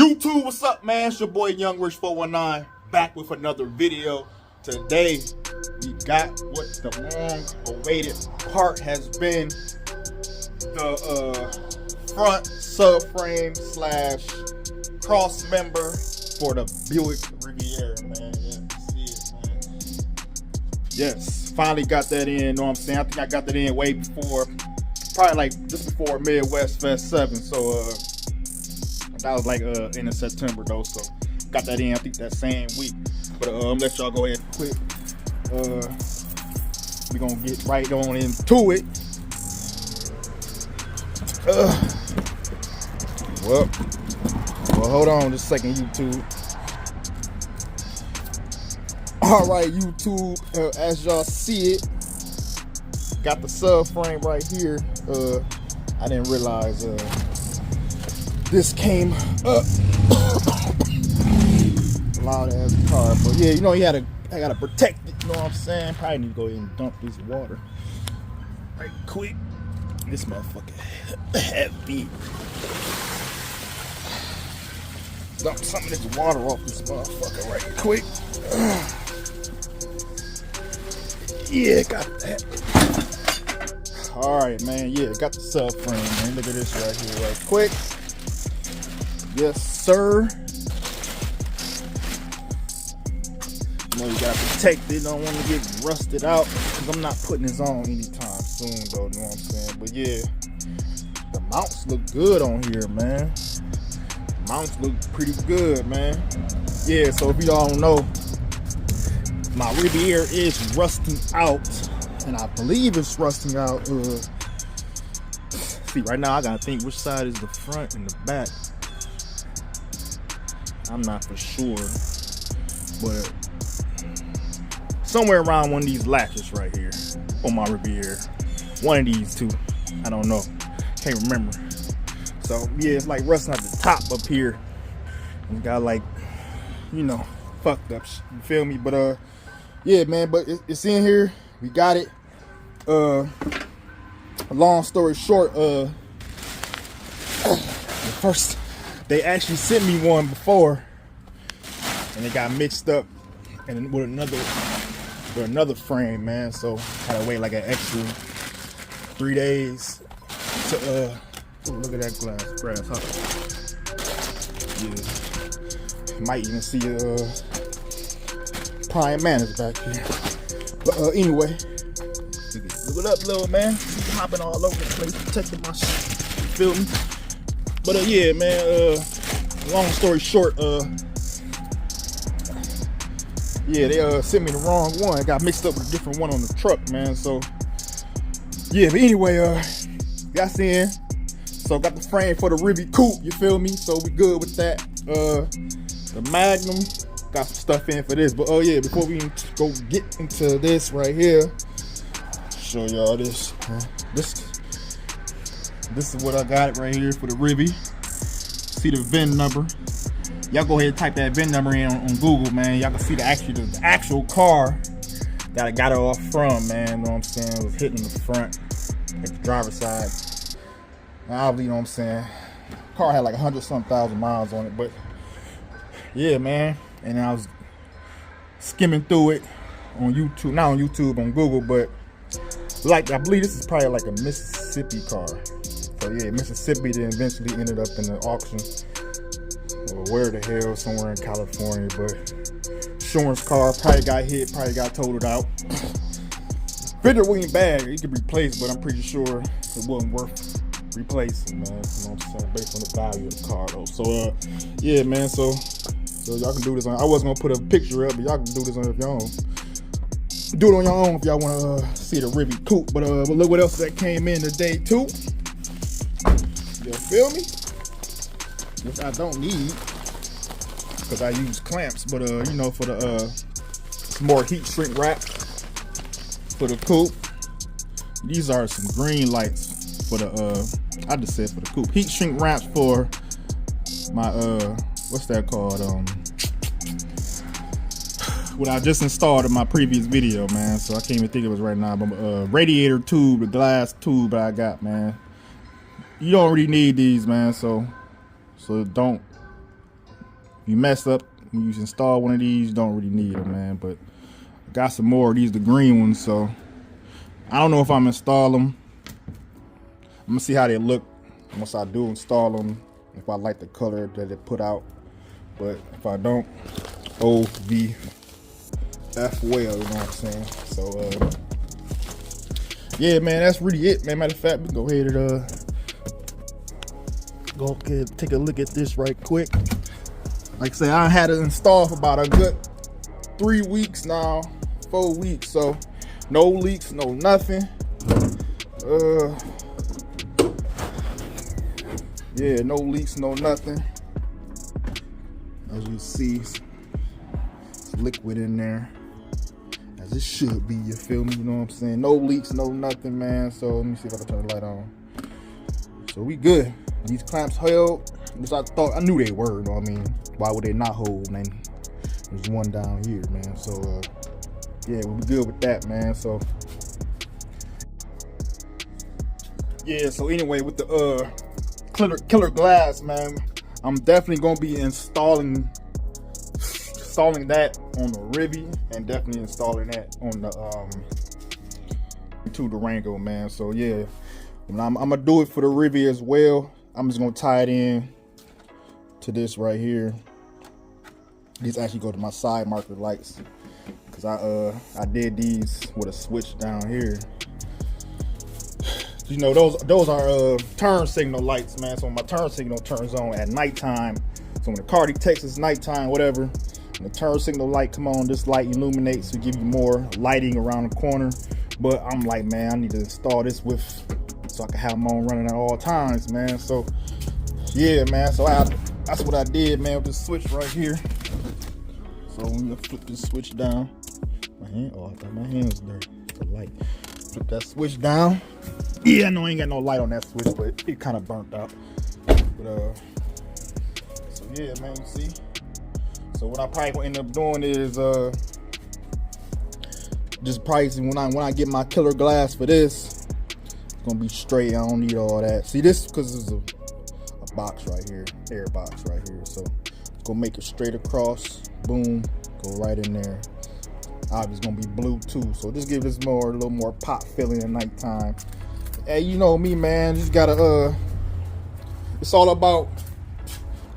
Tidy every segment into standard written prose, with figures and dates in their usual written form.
YouTube, what's up, man? It's your boy Young Rich 419 back with another video. Today we got what the long-awaited part has been: the front subframe slash cross member for the Buick Riviera, man. Yeah, see it, man. Yes, finally got that in. You know what I'm saying? I think I got that in way before, probably like just before Midwest Fest 7. So that was like end of September though, so got that in I think that same week. But let y'all go ahead quick. We gonna get right on into it. Well, hold on just a second, YouTube. All right, YouTube, as y'all see it, got the subframe right here. I didn't realize this came up. Loud ass car, but yeah, you know, I gotta protect it. You know what I'm saying? Probably need to go ahead and dump this water right quick. This motherfucker heavy. Dump some of this water off this motherfucker right quick. Yeah, got that. All right, man. Yeah, got the subframe, man. Look at this right here, right quick. Yes, sir. You know, you gotta protect it. Don't want to get rusted out, because I'm not putting this on anytime soon, though. You know what I'm saying? But yeah, the mounts look good on here, man. Mounts look pretty good, man. Yeah, so if you all don't know, my Riviera is rusting out, and I believe it's rusting out. See, right now I gotta think which side is the front and the back. I'm not for sure, but somewhere around one of these latches right here on my Riviera. One of these two, I don't know, can't remember. So yeah, it's like rusting at the top up here. It's got like, you know, fucked up, you feel me? But yeah, man, but it's in here. We got it. Long story short, first they actually sent me one before, and it got mixed up and with another frame, man. So had to wait like an extra 3 days to ooh, look at that grass yeah, might even see prime manners back here. But anyway, look it up, little man. He's hopping all over the place, protecting my shit. You feel me? But yeah, man. Long story short, yeah, they sent me the wrong one. It got mixed up with a different one on the truck, man. So yeah, but anyway, got in. So got the frame for the Rivi Coupe, you feel me? So we good with that. The Magnum, got some stuff in for this. But oh yeah, before we go get into this right here, show y'all this. This is what I got right here for the Rivi. See the VIN number. Y'all go ahead and type that VIN number in on Google, man. Y'all can see the actual car that I got it off from, man. You know what I'm saying? It was hitting the front at the driver's side. Obviously, you know what I'm saying? Car had like 100-something thousand miles on it, but yeah, man. And I was skimming through it on YouTube, not on YouTube, on Google, but like I believe this is probably like a Mississippi car. So yeah, Mississippi then eventually ended up in the auction, or where the hell, somewhere in California. But insurance car probably got hit, probably got totaled out. Fender wasn't bad, it could be replaced, but I'm pretty sure it wasn't worth replacing, man. You know what I'm saying? Based on the value of the car, though. So yeah, man. So y'all can do this on. I wasn't gonna put a picture up, but y'all can do this on your own. Do it on your own if y'all want to see the Rivi Coupe. But look what else that came in today too. You feel me? Which I don't need because I use clamps. But you know, for the some more heat shrink wrap for the coupe. These are some green lights for the I just said for the coupe. Heat shrink wraps for my what's that called? What I just installed in my previous video, man. So I can't even think of it right now. But radiator tube, the glass tube that I got, man. You don't really need these, man. So don't you mess up when you install one of these, you don't really need them, man. But I got some more of these, the green ones, so I don't know if I'm install them. I'm gonna see how they look once I do install them, if I like the color that it put out. But if I don't, OVF well, you know what I'm saying? So yeah, man, that's really it, man. Matter of fact, we can go ahead and go ahead, take a look at this right quick. Like I say, I had it installed for about a good 3 weeks now, 4 weeks. So no leaks, no nothing. Yeah, no leaks, no nothing. As you see, it's liquid in there, as it should be, you feel me? You know what I'm saying? No leaks, no nothing, man. So let me see if I can turn the light on. So we good. These clamps held, which I knew they were, you know what I mean? Why would they not hold, man? There's one down here, man. So yeah, we good with that, man. So yeah, so anyway, with the killer glass, man, I'm definitely gonna be installing that on the Rivi, and definitely installing that on the Durango, man. So yeah, I'm gonna do it for the Rivi as well. I'm just gonna tie it in to this right here. These actually go to my side marker lights, because I did these with a switch down here. You know, those are turn signal lights, man. So when my turn signal turns on at nighttime, so when the car detects it's nighttime, whatever, when the turn signal light come on, this light illuminates to give you more lighting around the corner. But I'm like, man, I need to install this so I can have them on running at all times, man. So yeah, man, so that's what I did, man, with this switch right here. So I'm gonna flip this switch down. My hand, oh, I thought my hand was dirty. The light. Flip that switch down. Yeah, I know I ain't got no light on that switch, but it kind of burnt out. But so yeah, man, you see. So what I probably gonna end up doing is just pricing when I get my killer glass for this. It's gonna be straight. I don't need all that. See this, because it's a box right here, air box right here. So it's gonna make it straight across. Boom, go right in there. Obviously gonna be blue too, so just give this a little more pop feeling at nighttime. Hey, you know me, man, you just gotta it's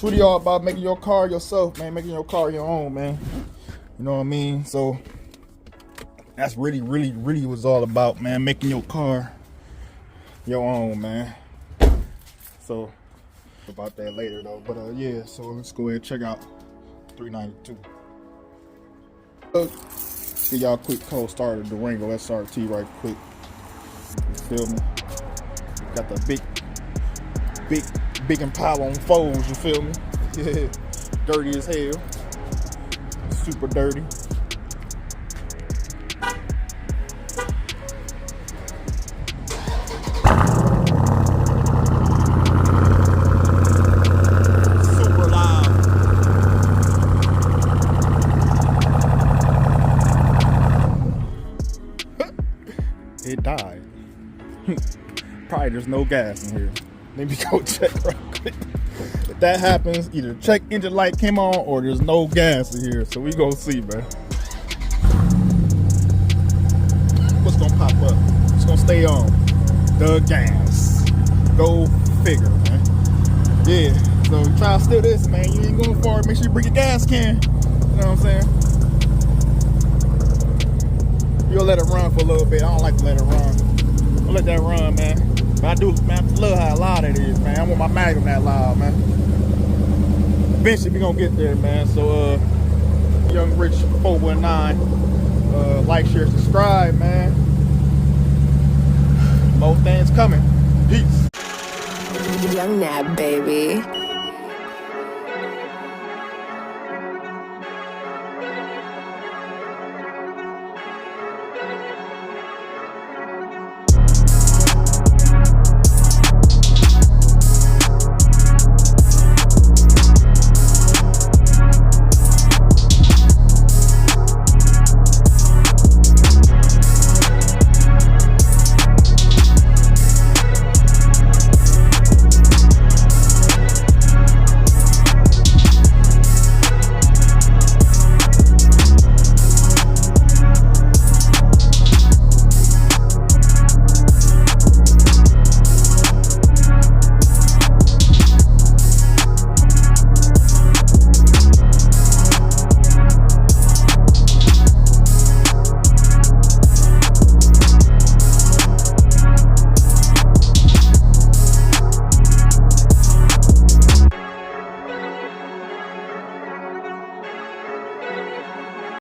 really all about making your car yourself, man, making your car your own, man. You know what I mean? So that's really what's all about, man, making your car your own, man. So about that later though, but yeah, so let's go ahead and check out 392. Give y'all a quick cold start of the Durango SRT right quick. You feel me? Got the big Impala on foes, you feel me? Yeah. Dirty as hell. Super dirty. Super loud. It died. Probably there's no gas in here. Maybe go check right quick. If that happens, either check engine light came on or there's no gas in here. So we gonna see, man. What's gonna pop up? It's gonna stay on. The gas. Go figure, man. Yeah. So try to steal this, man. You ain't going far. Make sure you bring your gas can. You know what I'm saying? You'll let it run for a little bit. I don't like to let it run. I'll let that run, man. But I do, man, I love how loud it is, man. I want my Magnum that loud, man. Eventually we gonna get there, man. So Young Rich 419, like, share, subscribe, man. More things coming. Peace. Young Nab, baby.